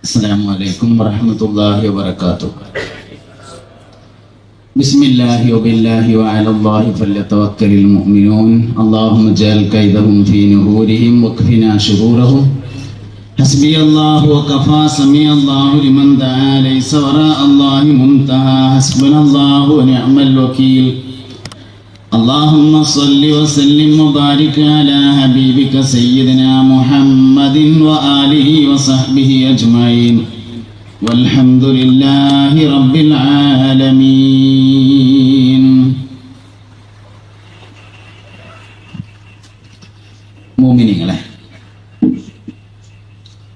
السلام عليكم ورحمة الله وبركاته. بسم الله وبالله وعلى الله فليتوكل المؤمنون. اللهم اجعل كيدهم في نحورهم واكفنا شرورهم. حسبي الله وكفى سمع الله لمن دعا ليس وراء الله منتهى. حسبنا الله ونعم الوكيل. اللهم صل وسلم وبارك على حبيبك سيدنا محمد وآله وصحبه أجمعين والحمد لله رب العالمين. മുഅ്മിനീങ്ങളെ,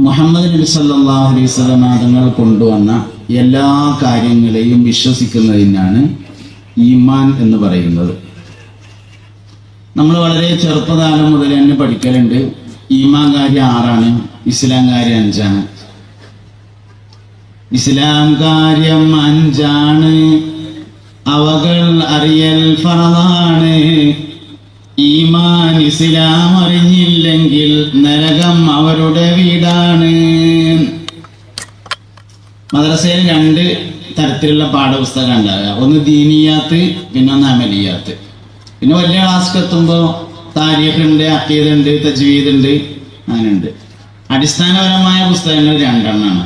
മുഹമ്മദ് നബി സല്ലല്ലാഹു അലൈഹി വസല്ലം തങ്ങൾ കൊണ്ടുവന്ന എല്ലാ കാര്യങ്ങളെയും വിശ്വസിക്കുന്നതിനാണ് ഈമാൻ എന്ന് പറയുന്നത്. നമ്മൾ വളരെ ചെറുപ്പകാലം മുതൽ തന്നെ പഠിക്കലുണ്ട്. ഈമാൻ കാര്യം 6ആണ്, ഇസ്ലാം കാര്യം 5ആണ്. ഇസ്ലാം കാര്യം 5ആണ്, അവകൾ അറിയൽ ഫർളാണ്. ഈമാൻ ഇസ്ലാം അറിഞ്ഞില്ലെങ്കിൽ നരകം അവരുടെ വീടാണ്. മദ്രസയിൽ 2 തരത്തിലുള്ള പാഠപുസ്തകം ഉണ്ടാകുക. ഒന്ന് ദീനിയാത്ത്, പിന്നെ ഒന്ന് അമലിയാത്ത്. പിന്നെ വലിയ ക്ലാസ്ക്ക് എത്തുമ്പോൾ താരീഖുണ്ട്, അഖീദുണ്ട്, തജ്വീദുണ്ട്, അങ്ങനെയുണ്ട്. അടിസ്ഥാനപരമായ പുസ്തകങ്ങൾ 2 എണ്ണമാണ്.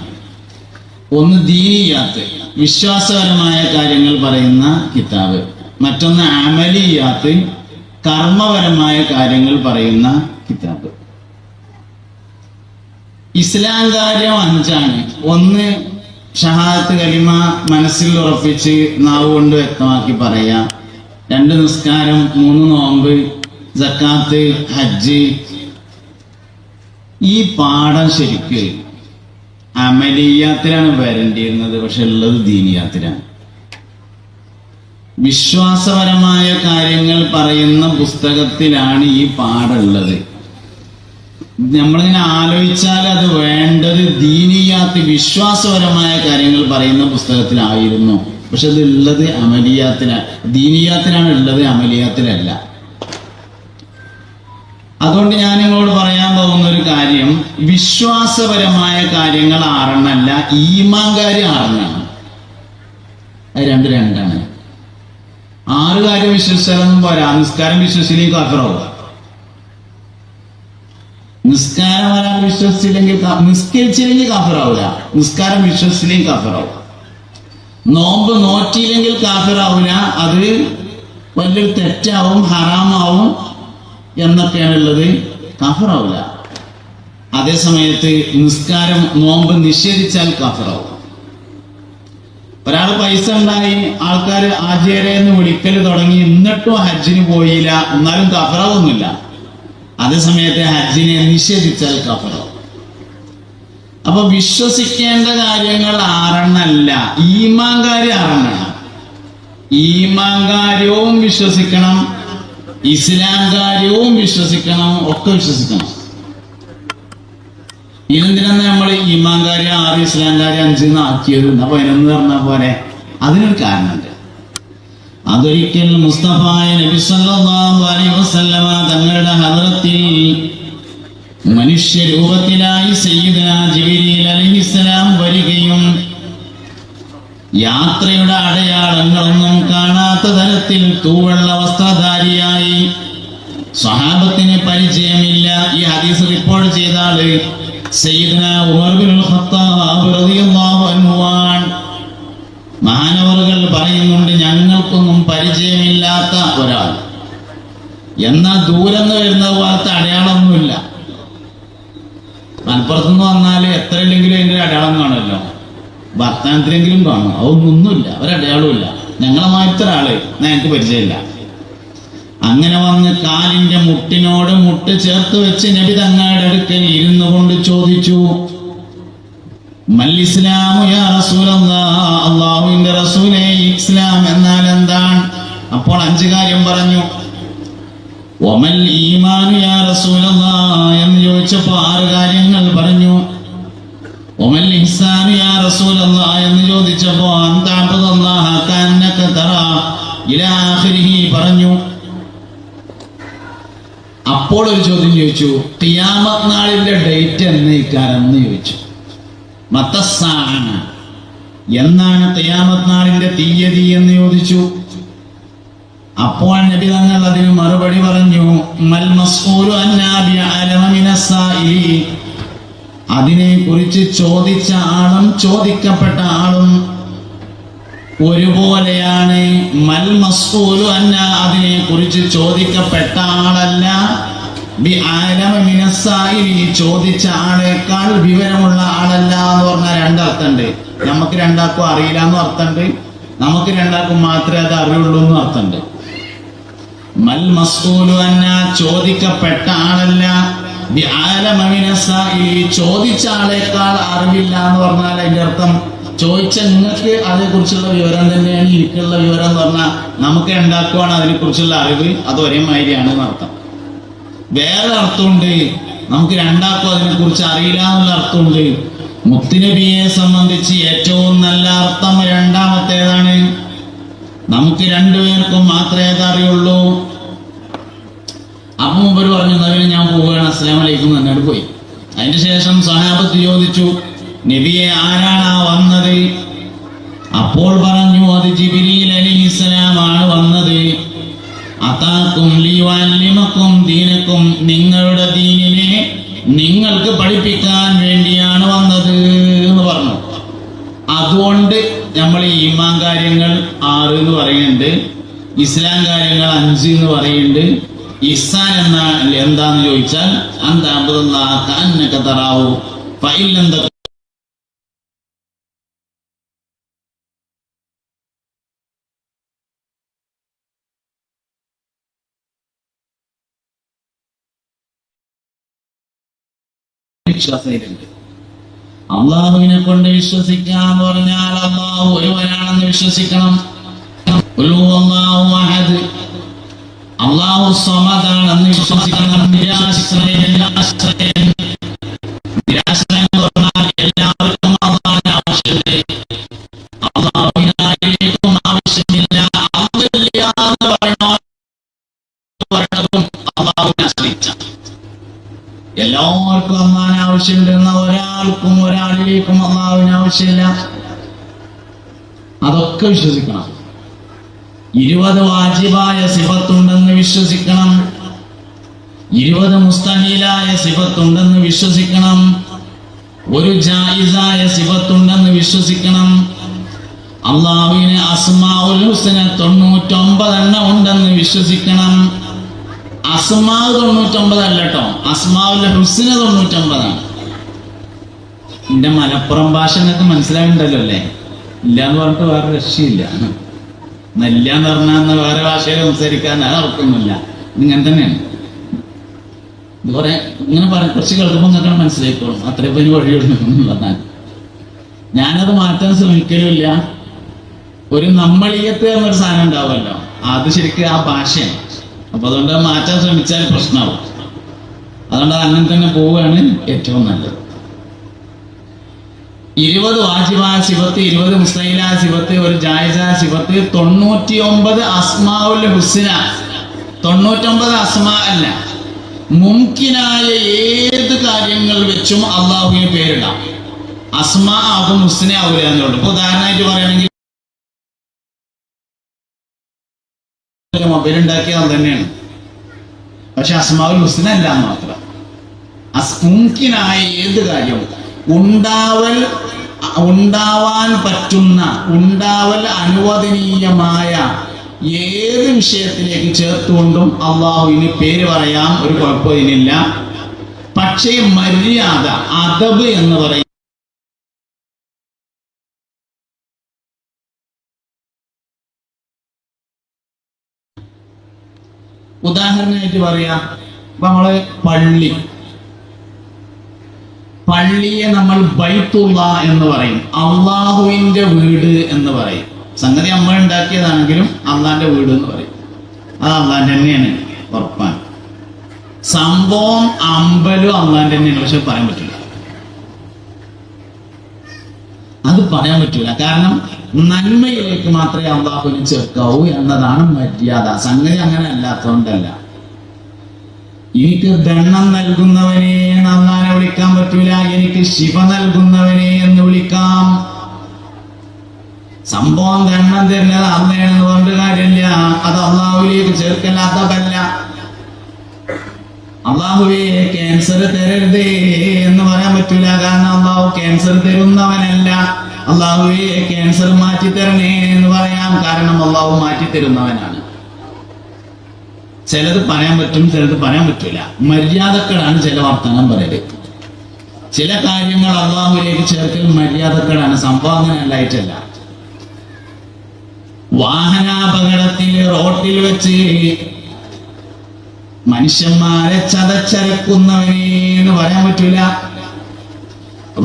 ഒന്ന് ദീനിയാത്ത്, വിശ്വാസപരമായ കാര്യങ്ങൾ പറയുന്ന കിതാബ്. മറ്റൊന്ന് അമലിയാത്ത്, കർമ്മപരമായ കാര്യങ്ങൾ പറയുന്ന കിതാബ്. ഇസ്ലാം കാര്യം 5ആണ്. ഒന്ന് ഷഹാദത്ത് കലിമ മനസ്സിൽ ഉറപ്പിച്ച് നാവ് കൊണ്ട് വ്യക്തമാക്കി പറയാം. 2 നിസ്കാരം, 3 നോമ്പ്, സക്കാത്ത്, ഹജ്ജ്. ഈ പാഠം ശരിക്ക് അമലിയാത്തിലാണ് വരേണ്ടിയിരുന്നത്, പക്ഷെ ഉള്ളത് ദീനിയാത്തിലാണ്. വിശ്വാസപരമായ കാര്യങ്ങൾ പറയുന്ന പുസ്തകത്തിലാണ് ഈ പാഠമുള്ളത്. നമ്മളിങ്ങനെ ആലോചിച്ചാൽ അത് വേണ്ടത് ദീനിയാത്ത്, വിശ്വാസപരമായ കാര്യങ്ങൾ പറയുന്ന പുസ്തകത്തിലായിരുന്നു. പക്ഷെ അത് ഉള്ളത് അമലിയാത്തിലാണ്, ദീനിയാത്തിലാണ് ഉള്ളത്, അമലിയാത്തിലല്ല. അതുകൊണ്ട് ഞാൻ നിങ്ങളോട് പറയാൻ പോകുന്ന ഒരു കാര്യം, വിശ്വാസപരമായ കാര്യങ്ങൾ 6 എണ്ണമല്ല, ഈമാൻ കാര്യം 6 എണ്ണമാണ്. അത് 2 6 കാര്യം വിശ്വസിച്ചാലൊന്നും പോരാ. നിസ്കാരം വിശ്വസിച്ചില്ലെങ്കിൽ കാഫിറാവുക. നിസ്കാരം ഒരാൾ വിശ്വസിച്ചില്ലെങ്കിൽ, നിസ്കരിച്ചില്ലെങ്കിൽ കാഫിറാവില്ല. നിസ്കാരം വിശ്വസിച്ചില്ലെങ്കിൽ കാഫിറാവുക. നോമ്പ് നോറ്റിയില്ലെങ്കിൽ കാഫിറാവില്ല. അത് വലിയൊരു തെറ്റാവും, ഹറാമാവും എന്നൊക്കെയാണുള്ളത്. കാഫിറാവില്ല. അതേ സമയത്ത് നിസ്കാരം, നോമ്പ് നിഷേധിച്ചാൽ കാഫിറാവും. ഒരാൾ പൈസ ഉണ്ടായി, ആൾക്കാർ ആചാര്യെന്ന് വിളിക്കൽ തുടങ്ങി, എന്നിട്ടും ഹജ്ജിന് പോയില്ല, എന്നാലും കാഫിറാവൊന്നുമില്ല. അതേ സമയത്ത് ഹജ്ജിനെ നിഷേധിച്ചാൽ കാഫിറാവും. അപ്പൊ വിശ്വസിക്കേണ്ട കാര്യങ്ങൾ 6 എണ്ണമല്ല, ഈമാൻ കാര്യം 6 എണ്ണമാണ്. ഈമാൻ കാര്യവും വിശ്വസിക്കണം, ഇസ്ലാം കാര്യവും വിശ്വസിക്കണം, ഒക്കെ വിശ്വസിക്കണം. ഇതെന്തിനാണ് നമ്മൾ ഈമാൻ കാര്യം 6, ഇസ്ലാം കാര്യം 5 ആക്കിയത്? അപ്പൊ 11 പറഞ്ഞ പോലെ അതിനൊരു കാരണമുണ്ട്. അതൊരിക്കൽ മുസ്തഫായ നബി സല്ലല്ലാഹു അലൈഹി വസല്ലമ തങ്ങളുടെ ഹദ്റത്തിൽ മനുഷ്യരൂപത്തിലായി സയ്യിദുനാ ജിബ്രീൽ അലൈഹിസ്സലാം വരികയും യാത്രയുടെ അടയാളങ്ങളൊന്നും കാണാത്ത തരത്തിൽ തൂവെള്ള വസ്ത്രധാരിയായി, സ്വഹാബത്തിന് പരിചയമില്ല. ഈ ഹദീസ് റിപ്പോർട്ട് ചെയ്ത ആള് സയ്യിദുനാ ഉമർ ബിനുൽ ഖത്താബ് റളിയല്ലാഹു അൻഹു ആണ്. മഹാനവറുകൾ പറയുന്നുണ്ട്, ഞങ്ങൾക്കൊന്നും പരിചയമില്ലാത്ത ഒരാൾ, എന്നാൽ ദൂരെന്ന് വരുന്ന പോലത്തെ അടയാളമൊന്നുമില്ല. മലപ്പുറത്തുനിന്ന് വന്നാൽ എത്ര ഇല്ലെങ്കിലും അതിൻ്റെ ഒരു അടയാളം കാണുമല്ലോ, വർത്തമാനത്തിലെങ്കിലും കാണും. അതൊന്നുമില്ല, ഒരടയാളമില്ല. ഞങ്ങളെ മാത്ര ആള് ഞങ്ങൾക്ക് പരിചയമില്ല. അങ്ങനെ വന്ന് കാലിന്റെ മുട്ടിനോട് മുട്ട് ചേർത്ത് വെച്ച് നബി തങ്ങളുടെ അടുക്കൽ ഇരുന്നു കൊണ്ട് ചോദിച്ചു, മൽ ഇസ്ലാമു യാ റസൂലല്ലാഹ്, അല്ലാഹുവിന്റെ റസൂലേ, ഇസ്ലാം എന്നാൽ എന്താണ്? അപ്പോൾ 5 കാര്യം പറഞ്ഞു. വമൽ ഈമാനു യാ റസൂലല്ലാഹ് എന്ന് ചോദിച്ചപ്പോൾ 6 കാര്യങ്ങൾ പറഞ്ഞു. വമൽ ഇഹ്സാനു യാ റസൂലല്ലാഹ് എന്ന് ചോദിച്ചപ്പോൾ അൻ തഅബ്ദുല്ലാഹ കഅന്നക തറാ ഇലാ ആഖിരിഹി പറഞ്ഞു. അപ്പോൾ ഒരു ചോദ്യം ചോദിച്ചു, ഖിയാമത്ത് നാളിന്റെ ഡേറ്റ് എന്നേക്കാരെന്ന് ചോദിച്ചു. മത്തസ്സാഅ, എന്നാണ് ഖിയാമത്ത് നാളിന്റെ തീയതി എന്ന് ചോദിച്ചു. അപ്പോൾ നബി തങ്ങൾ അതിന് മറുപടി പറഞ്ഞു, മൽ മസ്ഊലു അന്നാ ബിഅലമ മിനസ്സായിലി, അതിനെ കുറിച്ച് ചോദിച്ച ആളും ചോദിക്കപ്പെട്ട ആളും ഒരുപോലെയാണ്. മൽ മസ്ഊലു അന്നാ, അതിനെ കുറിച്ച് ചോദിക്കപ്പെട്ട ആളല്ല, ബിഅലമ മിനസ്സായിലി, ചോദിച്ച ആളേക്കാൾ വിവരമുള്ള ആളല്ല എന്ന് പറഞ്ഞാൽ രണ്ടർത്ഥമുണ്ട്. നമുക്ക് രണ്ടാൾക്കും അറിയില്ല എന്ന് അർത്ഥമുണ്ട്, നമുക്ക് രണ്ടാൾക്കും മാത്രമേ അത് അറിയുള്ളൂ എന്ന് അർത്ഥമുണ്ട്. മൽ മസ്ഊലു അന്നാ, ചോദിക്കപ്പെട്ട ആളല്ല, ബിഅലമ മിനസ്സായിലി, ചോദിച്ച ആളേക്കാൾ അറിവില്ല എന്ന് പറഞ്ഞാൽ അതിന്റെ അർത്ഥം ചോദിച്ച നിങ്ങൾക്ക് അതേ കുറിച്ചുള്ള വിവരം തന്നെയാണ് എനിക്കുള്ള വിവരം എന്ന് പറഞ്ഞാൽ നമുക്ക് രണ്ടാക്കുവാണ് അതിനെ കുറിച്ചുള്ള അറിവ്, അത് ഒരേ മാതിരിയാണ് എന്നർത്ഥം. വേറെ അർത്ഥമുണ്ട്, നമുക്ക് രണ്ടാക്കും അതിനെ കുറിച്ച് അറിയില്ല എന്നുള്ള അർത്ഥമുണ്ട്. മുത്തുനബിയെ സംബന്ധിച്ച് ഏറ്റവും നല്ല അർത്ഥം രണ്ടാമത്തേതാണ്. നമുക്ക് രണ്ടുപേർക്കും മാത്രമേ അത് അറിയുള്ളൂ. അപ്പൊ മുമ്പ് പറഞ്ഞു, നബിനെ ഞാൻ പോവുകയാണ്, അസ്സലാമു അലൈക്കും എന്നോട് പോയി. അതിന് ശേഷം സഹാബത്ത് ചോദിച്ചു, നബിയെ ആരാണ് വന്നത്? അപ്പോൾ പറഞ്ഞു, അത് ജിബ്രീൽ അലൈഹിസ്സലാമാണ് വന്നത്. അതാക്കും ലിയുഅല്ലിമക്കും ദീനക്കും, നിങ്ങളുടെ ദീനിനെ നിങ്ങൾക്ക് പഠിപ്പിക്കാൻ വേണ്ടിയാണ് വന്നത് എന്ന് പറഞ്ഞു. അതുകൊണ്ട് നമ്മൾ ഈമാൻ കാര്യങ്ങൾ 6 എന്ന് പറയുന്നുണ്ട്, ഇസ്ലാം കാര്യങ്ങൾ 5 എന്ന് പറയുന്നുണ്ട്. ഇഹ്സാൻ എന്താന്ന് ചോദിച്ചാൽ അന്ത അബ്ദുല്ലാഹ കഅന്നക തറാഹു ഫഇൻ ലം തകുൻ വിശ്വാസത്തിലുണ്ട്. അള്ളാഹുവിനെ കൊണ്ട് വിശ്വസിക്കുക എന്ന് പറഞ്ഞാൽ അള്ളാഹു ഒരുവനാണെന്ന് വിശ്വസിക്കണം. അള്ളാഹു സമദാണെന്ന് വിശ്വസിക്കണം. നിരാശ്രയൻ എന്ന് പറഞ്ഞാൽ എല്ലാവർക്കും അള്ളാഹിനെ ആവശ്യമുണ്ട്, അള്ളാഹുവിനായിരിക്കും ആവശ്യമില്ല. എന്ന് പറയുന്നതും അള്ളാഹുവിനെ ആശ്രയിച്ച, എല്ലാവർക്കും അള്ളാഹിനെ ആവശ്യമുണ്ടെന്ന ഒരാളിലേക്കും അള്ളാഹുവിന് ആവശ്യമില്ല. അതൊക്കെ വിശ്വസിക്കണം. 20 വാജിബായ സിഫത്തുണ്ടെന്ന് വിശ്വസിക്കണം, 20 മുസ്തഹീലായ സിഫത്തുണ്ടെന്ന് വിശ്വസിക്കണം, 1 ജായിസായ സിഫത്തുണ്ടെന്ന് വിശ്വസിക്കണം. അള്ളാഹുവിന് അസ്മാഉൽ ഹുസ്ന 99 എണ്ണം ഉണ്ടെന്ന് വിശ്വസിക്കണം. അസ്മാ 99 അല്ല കേട്ടോ, അസ്മാഉൽ ഹുസ്ന 99 എന്റെ മലപ്പുറം ഭാഷ നിങ്ങൾക്ക് മനസ്സിലാവുന്നുണ്ടല്ലോ അല്ലേ? ഇല്ല എന്ന് പറഞ്ഞിട്ട് വേറെ രക്ഷയില്ല. നെല്ല എന്ന് പറഞ്ഞാൽ വേറെ ഭാഷയിൽ സംസാരിക്കാൻ അവർക്കൊന്നുമില്ല, ഇങ്ങനെ തന്നെയാണ്. ഇതുപോലെ ഇങ്ങനെ കുറച്ച് കേൾക്കുമ്പോൾ നിങ്ങൾക്ക് മനസ്സിലായിക്കോളും, അത്രേ പനി വഴിയുള്ളൂ എന്നുള്ളതാണ്. ഞാനത് മാറ്റാൻ ശ്രമിക്കലുമില്ല. ഒരു നമ്മളിയത്ത് എന്നൊരു സാധനം ഉണ്ടാവുമല്ലോ, അത് ശരിക്കും ആ ഭാഷയാണ്. അപ്പൊ അതുകൊണ്ട് മാറ്റാൻ ശ്രമിച്ചാൽ പ്രശ്നമാവും. അതുകൊണ്ട് അങ്ങനെ തന്നെ പോവുകയാണ് ഏറ്റവും നല്ലത്. 20 വാജിബായ സിഫത്ത്, 20 മുസ്തഹീലായ സിഫത്ത്, 1 ജായിസായ സിഫത്ത്, 99 അസ്മാഉൽ ഹുസ്ന. 99 അസ്മാ അല്ല, മുംകിനായ ഏത് കാര്യങ്ങൾ വെച്ചും അള്ളാഹുവിന് പേരിടാം. അസ്മാ ആകും, ഹുസ്ന ആവില്ല എന്നുള്ളൂ. ഇപ്പൊ ഉദാഹരണമായിട്ട് പറയുകയാണെങ്കിൽ മൊബൈൽ ഉണ്ടാക്കിയത് തന്നെയാണ്, പക്ഷെ അസ്മാഉൽ ഹുസ്ന അല്ല മാത്രം. മുംകിനായ ഏത് കാര്യവും, ഉണ്ടാവാൻ പറ്റുന്ന, ഉണ്ടാവൽ അനുവദനീയമായ ഏത് വിഷയത്തിലേക്ക് ചേർത്തുകൊണ്ടും അള്ളാഹുവിന് പേര് പറയാം, ഒരു കുഴപ്പം ഇതിനില്ല. പക്ഷേ മര്യാദ, അദബ് എന്ന് പറയും, ഉദാഹരണമായിട്ട് പറയാം, ഇപ്പൊ നമ്മള് പള്ളിയെ നമ്മൾ ബൈത്തുള്ള എന്ന് പറയും, അള്ളാഹുവിന്റെ വീട് എന്ന് പറയും. സംഗതി നമ്മൾ ഉണ്ടാക്കിയതാണെങ്കിലും അള്ളാന്റെ വീട് എന്ന് പറയും. അത് അള്ളാന്റെ തന്നെയാണ്, ഉറപ്പാണ്. സംഭവം അമ്പലും അള്ളാന്റെ തന്നെയാണ്, പക്ഷെ പറയാൻ പറ്റില്ല. അത് പറയാൻ പറ്റില്ല, കാരണം നന്മയിലേക്ക് മാത്രമേ അള്ളാഹുവിനെ ചേർക്കാവൂ എന്നതാണ് മര്യാദ. സംഗതി അങ്ങനെ അല്ലാത്തതുകൊണ്ടല്ല. എനിക്ക് ദണ്ണം നൽകുന്നവനെ അള്ളാനെ വിളിക്കാൻ പറ്റൂല, എനിക്ക് ശിവ നൽകുന്നവനെ എന്ന് വിളിക്കാം. സംഭവം ദണ്ണം തരുന്നത് അള്ളയാണെന്ന് പറഞ്ഞിട്ട് കാര്യമില്ല. അത് അള്ളാഹുവിലേക്ക് ചേർക്കല്ലാത്തതല്ല. അള്ളാഹുവേ ക്യാൻസർ തരരുതേ എന്ന് പറയാൻ പറ്റൂല. കാരണം അള്ളാഹു ക്യാൻസർ തരുന്നവനല്ല. അള്ളാഹുവേ ക്യാൻസർ മാറ്റിത്തരണേ എന്ന് പറയാം. കാരണം അള്ളാഹു മാറ്റിത്തരുന്നവനാണ്. ചിലത് പറയാൻ പറ്റും, ചിലത് പറയാൻ പറ്റൂല. മര്യാദക്കേടാണ് ചില വർത്തമാനം പറയല്. ചില കാര്യങ്ങൾ അള്ളാഹുവിലേക്ക് ചേർക്കൽ മര്യാദക്കേടാണ്. സംഭവം അങ്ങനെ അല്ലായിട്ടല്ല. വാഹനാപകടത്തിൽ റോട്ടിൽ വെച്ച് മനുഷ്യന്മാരെ ചതച്ചരക്കുന്നവനെ എന്ന് പറയാൻ പറ്റൂല.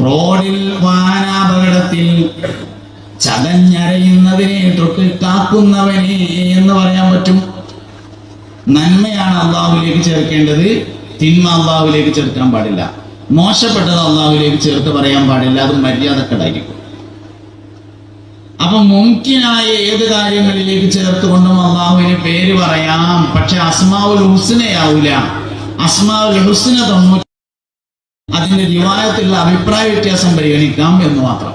റോഡിൽ വാഹനാപകടത്തിൽ ചതഞ്ഞരയുന്നതിനെ തൊട്ട് കാക്കുന്നവനെ എന്ന് പറയാൻ പറ്റും. നന്മയാണ് അള്ളാഹുവിലേക്ക് ചേർക്കേണ്ടത്, തിന്മ അള്ളാഹുവിലേക്ക് ചേർക്കാൻ പാടില്ല. മോശപ്പെട്ടത് അള്ളാഹുവിലേക്ക് ചേർത്ത് പറയാൻ പാടില്ല. അത് മര്യാദക്കേടായിരിക്കും. അപ്പൊ മുംകിനായ ഏത് കാര്യങ്ങളിലേക്ക് ചേർത്തുകൊണ്ടും അള്ളാഹുവിന് പേര് പറയാം. പക്ഷെ അസ്മാഉൽ ഹുസ്നയാവൂല. അസ്മാഉൽ ഹുസ്ന 90 അതിന്റെ റിവായത്തിലുള്ള അഭിപ്രായ വ്യത്യാസം പരിഗണിക്കാം എന്ന് മാത്രം.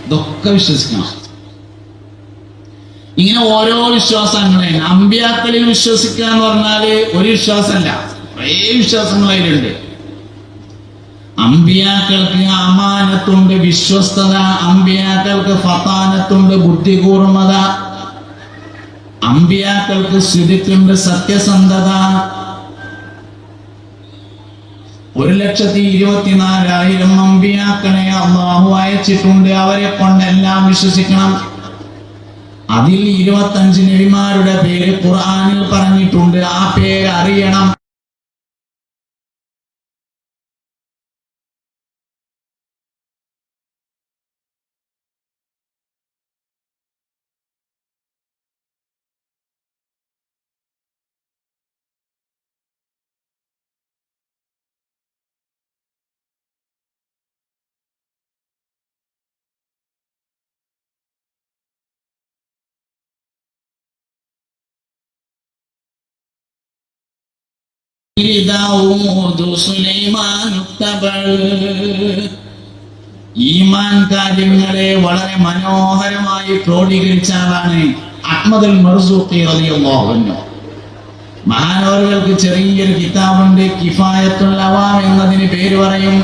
ഇതൊക്കെ വിശ്വസിക്കണം. ഇങ്ങനെ ഓരോ വിശ്വാസങ്ങളെ അമ്പിയാക്കളിൽ വിശ്വസിക്കുക എന്ന് പറഞ്ഞാല് ഒരു വിശ്വാസമല്ല, കുറേ വിശ്വാസങ്ങൾ അതിലുണ്ട്. അമ്പിയാക്കൾക്ക് അമാനത്തുണ്ട്, വിശ്വസ്തത. അമ്പിയാക്കൾക്ക് ഫതാനത്തുണ്ട്, ബുദ്ധികൂർമ്മത. അമ്പിയാക്കൾക്ക് സിദ്ഖുണ്ട്, സത്യസന്ധത. 1,24,000 അമ്പിയാക്കളെ അല്ലാഹു അയച്ചിട്ടുണ്ട്. അവരെ കൊണ്ടെല്ലാം വിശ്വസിക്കണം. അതിൽ 25 നബിമാരുടെ പേര് ഖുർആനിൽ പറഞ്ഞിട്ടുണ്ട്. ആ പേര് അറിയണം. ഈമാൻ കാര്യങ്ങളെ വളരെ മനോഹരമായി ക്രോഡീകരിച്ച ആളാണ് അഹ്മദുൽ മർസൂഖി റളിയല്ലാഹു അൻഹു. മഹാനവറുകൾക്ക് ചെറിയൊരു കിതാബുണ്ട്, കിഫായത്തുൽ അവാം എന്നതിന് പേര് പറയും.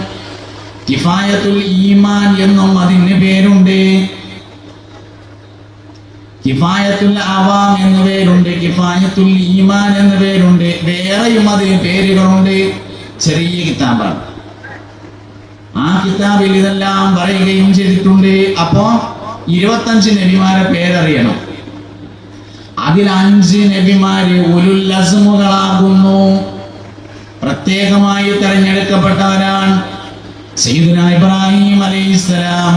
കിഫായത്തുൽ ഈമാൻ എന്നും അതിന് പേരുണ്ട്. കിഫായത്തുൽ അവാം എന്ന പേരുണ്ട്, കിഫായത്തുൽ ഈമാൻ എന്ന പേരുണ്ട്. വേറെയും അതിന് പേരുകളുണ്ട്. ചെറിയ കിതാബാണ്. ആ കിതാബിൽ ഇതെല്ലാം പറയുകയും ചെയ്തിട്ടുണ്ട്. അപ്പോ 25 നബിമാരെ പേരറിയണം. അതിൽ 5 നബിമാര് ഉലുൽ അസ്മുകളാകുന്നു, പ്രത്യേകമായി തെരഞ്ഞെടുക്കപ്പെട്ടവരാണ്. സയ്യിദുനാ ഇബ്രാഹിം അലൈഹിസ്സലാം,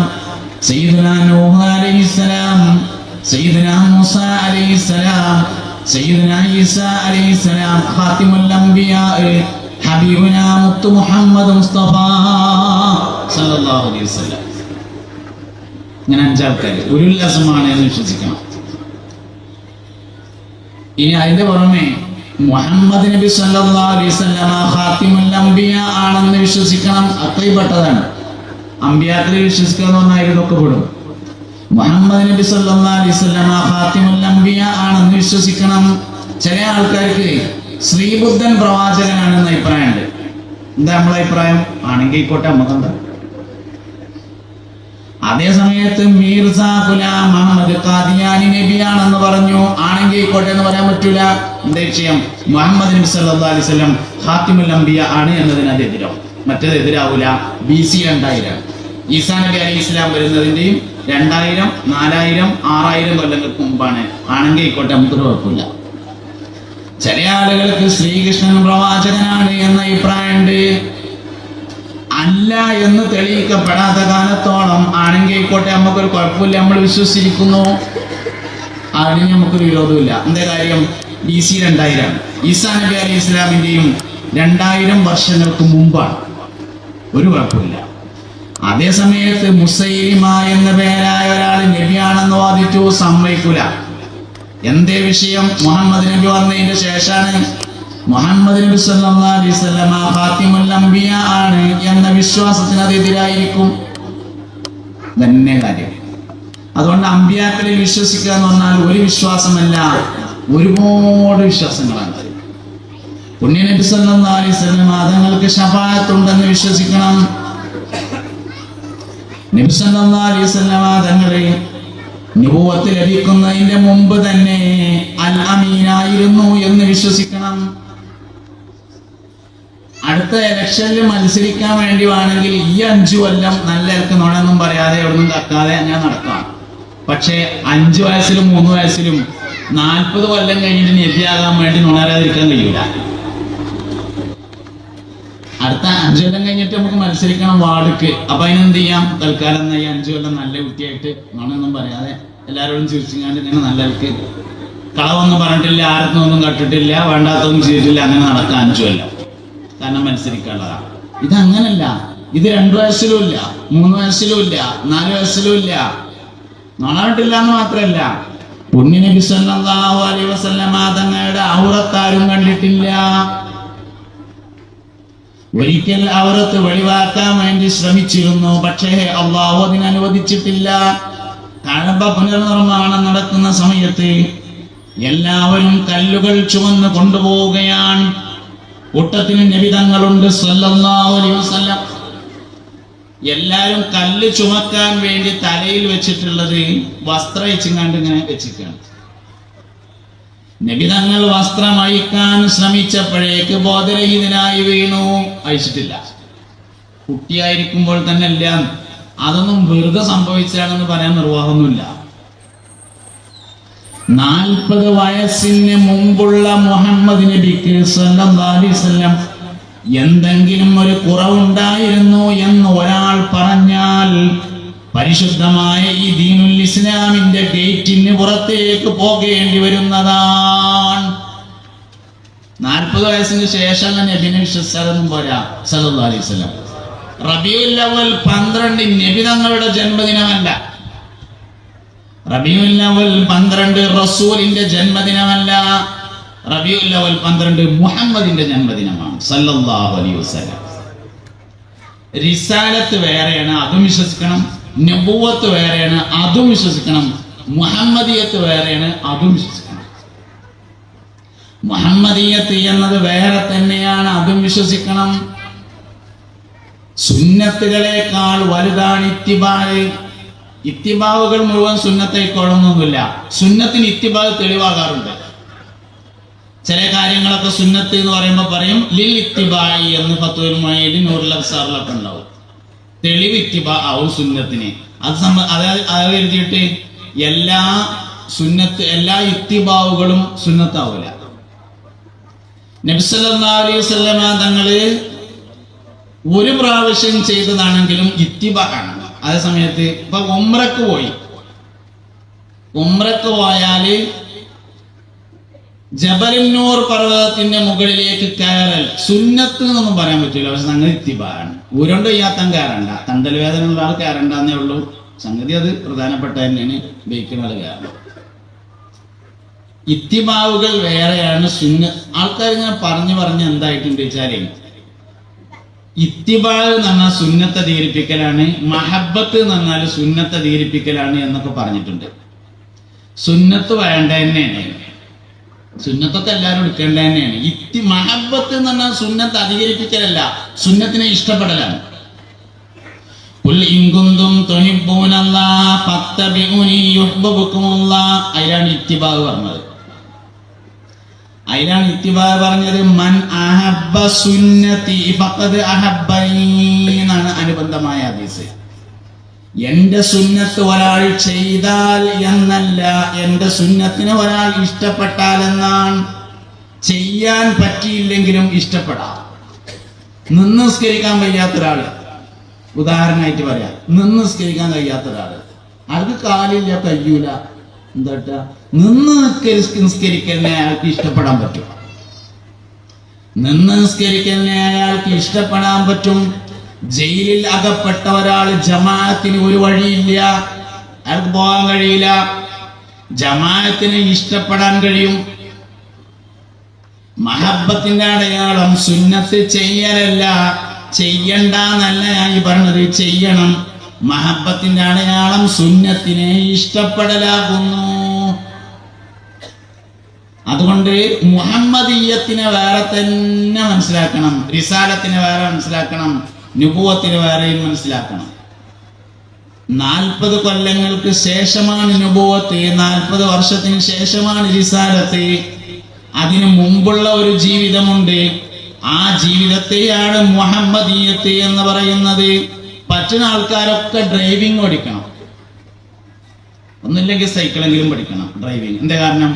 സയ്യിദുനാ നൂഹ് അലൈഹിസ്സലാം, സയ്യിദുനാ മൂസ അലൈഹിസ്സലാം, സയ്യിദുനാ ഈസ അലൈഹിസ്സലാം, ഖാതിമുൽ അംബിയാ ഹബീബുനാ മുത്തു മുഹമ്മദ് മുസ്തഫ സല്ലല്ലാഹു അലൈഹി വസല്ലം. ഇങ്ങനെ 5 ആൾക്കാർ ഉലുൽ അസ്മാണ് എന്ന് വിശ്വസിക്കണം. ഇനി അതിന്റെ പുറമെ മുഹമ്മദ് നബി സല്ലല്ലാഹു അലൈഹി വസല്ലം ഖാതിമുൽ അംബിയ ആണെന്ന് വിശ്വസിക്കണം. അത്രയും പെട്ടതാണ്. അമ്പിയാക്കളിൽ വിശ്വസിക്കുക എന്ന് പറഞ്ഞാൽ ഇതിലൊക്കെ പെടും. മുഹമ്മദ് നബി സല്ലല്ലാഹു അലൈഹി വസല്ലം ഖാതിമുൽ അംബിയ ആണെന്ന് വിശ്വസിക്കണം. ചില ആൾക്കാർക്ക് ശ്രീബുദ്ധൻ പ്രവാചകനാണെന്ന് അഭിപ്രായമുണ്ട്. എന്താ നമ്മളെ അഭിപ്രായം? ആണെങ്കിൽ ആയിക്കോട്ടെ, നമുക്കെന്താ. അതേ സമയത്ത് മീർസ ഗുലാം മുഹമ്മദ് ഖാദിയാനി നബിയാണെന്ന് പറഞ്ഞു. ആണെങ്കിൽ ആയിക്കോട്ടെ എന്ന് പറയാൻ പറ്റൂല. എന്താ വിഷയം? മുഹമ്മദ് നബി സല്ലല്ലാഹു അലൈഹി വസല്ലം ഖാതിമുൽ അംബിയ ആണ് എന്നതിന് അത് എതിരാവും. മറ്റേത് എതിരാവൂല. BC 2000 ഈസാ നബി അലൈഹി ഇസ്ലാം വരുന്നതിന്റെയും 2000, 4000, 6000 കൊല്ലങ്ങൾക്ക് മുമ്പാണ്. ആണെങ്കിൽ ആയിക്കോട്ടെ, നമുക്കൊരു കുഴപ്പമില്ല. ചില ആളുകൾക്ക് ശ്രീകൃഷ്ണൻ പ്രവാചകനാണ് എന്ന അഭിപ്രായമുണ്ട്. അല്ല എന്ന് തെളിയിക്കപ്പെടാത്ത കാലത്തോളം ആണെങ്കിൽ ആയിക്കോട്ടെ, നമുക്കൊരു കുഴപ്പമില്ല, നമ്മൾ വിശ്വസിച്ചിരിക്കുന്നു. അതിന് നമുക്കൊരു വിരോധമില്ല. എന്താ കാര്യം? BC 2000 ഈസാ നബി അലൈഹി ഇസ്ലാമിന്റെയും 2000 വർഷങ്ങൾക്ക് മുമ്പാണ്. ഒരു കുഴപ്പമില്ല. അതേ സമയത്ത് മുസൈലിമ എന്ന പേരായ ഒരാൾ നബിയാണെന്ന് വാദിച്ചു. സമ്മതിക്കൂല. എന്തേ വിഷയം? മുഹമ്മദ് നബി വന്നതിന്റെ ശേഷമാണ്. മുഹമ്മദ് നബി സല്ലല്ലാഹു അലൈഹി വസല്ലം ഖാതിമുൽ അംബിയ ആണ് എന്ന വിശ്വാസത്തിന് അത് എതിരായിരിക്കും. തന്നെ കാര്യം. അതുകൊണ്ട് അമ്പിയാക്കളിൽ വിശ്വസിക്കുക എന്ന് പറഞ്ഞാൽ ഒരു വിശ്വാസമല്ല, ഒരുപാട് വിശ്വാസങ്ങളാണ്. പുണ്യ നബി സല്ലല്ലാഹു അലൈഹി വസല്ലം തങ്ങൾക്ക് ശഫാഅത്ത് ഉണ്ടെന്ന് വിശ്വസിക്കണം. നബി സല്ലല്ലാഹു അലൈഹി വസല്ലം തങ്ങളെ നബുവത്ത് ലഭിക്കുന്നതിന്റെ മുമ്പ് തന്നെ അൽ അമീനായിരുന്നു എന്ന് വിശ്വസിക്കണം. അടുത്ത ഇലക്ഷനിൽ മത്സരിക്കാൻ വേണ്ടി വേണമെങ്കിൽ ഈ 5 കൊല്ലം നല്ലവർക്ക് നുണയൊന്നും പറയാതെ എവിടുന്നും തക്കാതെ അങ്ങനെ നടക്കാം. പക്ഷെ 5 വയസ്സിലും 3 വയസ്സിലും 40 കൊല്ലം കഴിഞ്ഞിട്ട് നബിയാകാൻ വേണ്ടി നുണരാതിരിക്കാൻ കഴിയൂല. അടുത്ത 5 കൊല്ലം കഴിഞ്ഞിട്ട് നമുക്ക് മത്സരിക്കണം വാർഡ്ക്ക്. അപ്പൊ അതിനെന്ത് ചെയ്യാം? തൽക്കാലം ഈ 5 കൊല്ലം നല്ല കുട്ടിയായിട്ട് നുണയൊന്നും പറയാതെ എല്ലാവരോടും ചിരിച്ചിങ്ങാണ്ട് ഇങ്ങനെ നല്ലവർക്ക് കളവൊന്നും പറഞ്ഞിട്ടില്ല, ആരത്തൊന്നും കട്ടിട്ടില്ല, വേണ്ടാത്തൊന്നും ചെയ്തിട്ടില്ല, അങ്ങനെ നടക്കാം 5 കൊല്ലം. കാരണം മത്സരിക്കാനുള്ളതാണ്. ഇതങ്ങനല്ല. ഇത് 2 വയസ്സിലും ഇല്ല, 3 വയസ്സിലും ഇല്ല, 4 വയസ്സിലും ഇല്ല. നുണയിട്ടില്ല എന്ന് മാത്രമല്ല, പുണ്യ നബി സല്ലല്ലാഹു അലൈഹി വസല്ലം തങ്ങളുടെ ഔറത്താരും കണ്ടിട്ടില്ല. ഒരിക്കൽ ഔറത്ത് വെളിവാക്കാൻ വേണ്ടി ശ്രമിച്ചിരുന്നു. പക്ഷേ അള്ളാഹു അതിന് അനുവദിച്ചിട്ടില്ല. കഅബ പുനർനിർമ്മാണം നടക്കുന്ന സമയത്ത് എല്ലാവരും കല്ലുകൾ ചുമന്ന് കൊണ്ടുപോവുകയാണ്. കൂട്ടത്തിന് നബി തങ്ങളുണ്ട് സല്ലല്ലാഹു അലൈഹി വസല്ലം. എല്ലാരും കല്ല് ചുമക്കാൻ വേണ്ടി തലയിൽ വെച്ചിട്ടുള്ളത് വസ്ത്രം അഴിച്ചുകൊണ്ട് ഇങ്ങനെ വെച്ചിരിക്കുകയാണ്. നബി തങ്ങൾ വസ്ത്രം അഴിക്കാൻ ശ്രമിച്ചപ്പോഴേക്ക് ബോധരഹിതനായി വീണു. അഴിച്ചിട്ടില്ല. കുട്ടിയായിരിക്കുമ്പോൾ തന്നെ അല്ല, അതൊന്നും വെറുതെ സംഭവിച്ചാണെന്ന് പറയാൻ നിർവാഹമൊന്നുമില്ല. 40 വയസ്സിന് മുമ്പുള്ള മുഹമ്മദ് നബിക്ക് സല്ലല്ലാഹു അലൈഹി വസല്ലം എന്തെങ്കിലും ഒരു കുറവുണ്ടായിരുന്നു എന്ന് ഒരാൾ പറഞ്ഞാൽ പരിശുദ്ധമായ ഈ ദീനുൽ ഇസ്ലാമിന്റെ ഗേറ്റിന് പുറത്തേക്ക് പോകേണ്ടി വരുന്നതാണ്. 40 വയസ്സിന് ശേഷം നബിനെ വിശ്വസിച്ചാലൊന്നും പോരാ സല്ലല്ലാഹു അലൈഹി വസല്ലം. റബീഉൽ അവ്വൽ 12 നബി തങ്ങളുടെ ജന്മദിനമല്ല. റബീഉൽ അവ്വൽ 12 റസൂലിന്റെ ജന്മദിനമല്ല. റബീഉൽ അവ്വൽ 12 മുഹമ്മദിന്റെ ജന്മദിനമാണ് സല്ലല്ലാഹു അലൈഹി വസല്ലം. റിസാലത്ത് വേറെയാണ്, അതും വിശ്വസിക്കണം. നബുവത്ത് വേറെയാണ്, അതും വിശ്വസിക്കണം. മുഹമ്മദിയത്ത് വേറെയാണ്, അതും വിശ്വസിക്കണം. മുഹമ്മദിയത്ത് എന്നത് വേറെ തന്നെയാണ്, അതും വിശ്വസിക്കണം. സുന്നത്തുകളെക്കാൾ വലുതാണ് ഇത്തിബാഅ്. ഇത്തിബാവുകൾ മുഴുവൻ സുന്നത്തേക്കോളൊന്നുമില്ല. സുന്നത്തിന് ഇത്തിബാഅ് തെളിവാകാറുണ്ട്. ചില കാര്യങ്ങളൊക്കെ സുന്നത്ത് എന്ന് പറയുമ്പോൾ പറയും ലിൽ ഇത്തിബാഇ എന്ന് ഫത്വൽ മുഈദ് നൂറുൽ അബ്സാറിലൊക്കെ ഉണ്ടാവും. തെളിവ് ഇത്തിബാ ആവും സുന്നത്തിന്. അത് എഴുതിയിട്ട് എല്ലാ ഇത്തിബാവുകളും സുന്നത്താവൂല. നബി സല്ലല്ലാഹു അലൈഹി വസല്ലം തങ്ങള് ഒരു പ്രാവശ്യം ചെയ്തതാണെങ്കിലും ഇത്തിബാ ആണ്. അതേ സമയത്ത് ഇപ്പൊ ഉംറക്ക് പോയാല് ജബലുന്നൂർ പർവ്വതത്തിന്റെ മുകളിലേക്ക് കയറൽ സുന്നത്ത് എന്നൊന്നും പറയാൻ പറ്റില്ല. പക്ഷെ സംഗതി ഇത്തിബാണ്. ഊരോണ്ട് ചെയ്യാത്താൻ കയറണ്ട. തണ്ടൽ വേദന ഉള്ള ആൾ കയറണ്ടെന്നേ ഉള്ളൂ. സംഗതി അത് പ്രധാനപ്പെട്ട തന്നെയാണ്. ബൈക്കുന്ന ആൾ കയറണം. ഇത്തിബാവുകൾ വേറെയാണ്. ആൾക്കാർ ഇങ്ങനെ പറഞ്ഞ് എന്തായിട്ടുണ്ട് വെച്ചാലേ ഇത്തിബാ എന്ന് പറഞ്ഞാൽ സുന്നത്തെ അധികരിപ്പിക്കലാണ്, മഹബത്ത് എന്ന് പറഞ്ഞാൽ സുന്നത്തെ അധികരിപ്പിക്കലാണ് എന്നൊക്കെ പറഞ്ഞിട്ടുണ്ട്. സുന്നത്ത് വേണ്ട തന്നെയാണ്, സുന്നത്തൊക്കെ എല്ലാവരും എടുക്കേണ്ട തന്നെയാണ്. മഹബത്ത് എന്ന് പറഞ്ഞാൽ സുന്നത്ത് അധികരിപ്പിക്കലല്ല, സുന്നത്തിനെ ഇഷ്ടപ്പെടലാണ്. അതിലാണ് ഇത്തിബാ പറഞ്ഞത്. അതിലാണ് ഇത്തിബാ പറഞ്ഞത്. മൻ അഹബ്ബ സുന്നതി ഫഖദ് അഹബ്ബനി എന്നാണ് അനുബന്ധമായ ഹദീസ്. എന്റെ സുന്നത്ത് ഒരാൾ ചെയ്താൽ എന്നല്ല, എന്റെ സുന്നത്തിനെ ഒരാൾ ഇഷ്ടപ്പെട്ടാൽ എന്നാണ്. ചെയ്യാൻ പറ്റിയില്ലെങ്കിലും ഇഷ്ടപ്പെടാം. നിന്ന് നിസ്കരിക്കാൻ കഴിയാത്ത ഒരാള്, ഉദാഹരണമായിട്ട് പറയാം, നിന്ന് നിസ്കരിക്കാൻ കഴിയാത്ത ഒരാള്, ആൾക്ക് കാലില്ല കഴിയൂല, എന്താ നിന്ന് നിസ്കരിക്കലിനെ അയാൾക്ക് ഇഷ്ടപ്പെടാൻ പറ്റും. നിന്ന് നിസ്കരിക്കലിനെ അയാൾക്ക് ഇഷ്ടപ്പെടാൻ പറ്റും. ജയിലിൽ അകപ്പെട്ട ഒരാൾ ജമാഅത്തിന് ഒരു വഴിയില്ല, അയാൾക്ക് പോകാൻ കഴിയില്ല, ജമാഅത്തിനെ ഇഷ്ടപ്പെടാൻ കഴിയും. മഹബത്തിന്റെ അടയാളം സുന്നത്ത് ചെയ്യലല്ല, ചെയ്യണ്ടെന്നല്ല ഞാൻ ഈ പറഞ്ഞത്, ചെയ്യണം. മഹബത്തിന്റെ അടയാളം സുന്നത്തിനെ ഇഷ്ടപ്പെടലാകുന്നു. അതുകൊണ്ട് മുഹമ്മദീയത്തിനെ വേറെ തന്നെ മനസ്സിലാക്കണം, റിസാലത്തിനെ വേറെ മനസ്സിലാക്കണം, നുബുവത്തിനെ വേറെയും മനസ്സിലാക്കണം. 40 കൊല്ലങ്ങൾക്ക് ശേഷമാണ് നുബുവത്ത്, 40 വർഷത്തിന് ശേഷമാണ് റിസാലത്ത്. അതിനു മുമ്പുള്ള ഒരു ജീവിതമുണ്ട്, ആ ജീവിതത്തെയാണ് മുഹമ്മദീയത്ത് എന്ന് പറയുന്നത്. പറ്റുന്ന ആൾക്കാരൊക്കെ ഡ്രൈവിംഗ് പഠിക്കണം, ഒന്നില്ലെങ്കിൽ സൈക്കിളെങ്കിലും പഠിക്കണം, ഡ്രൈവിംഗ്. എന്താ കാരണം?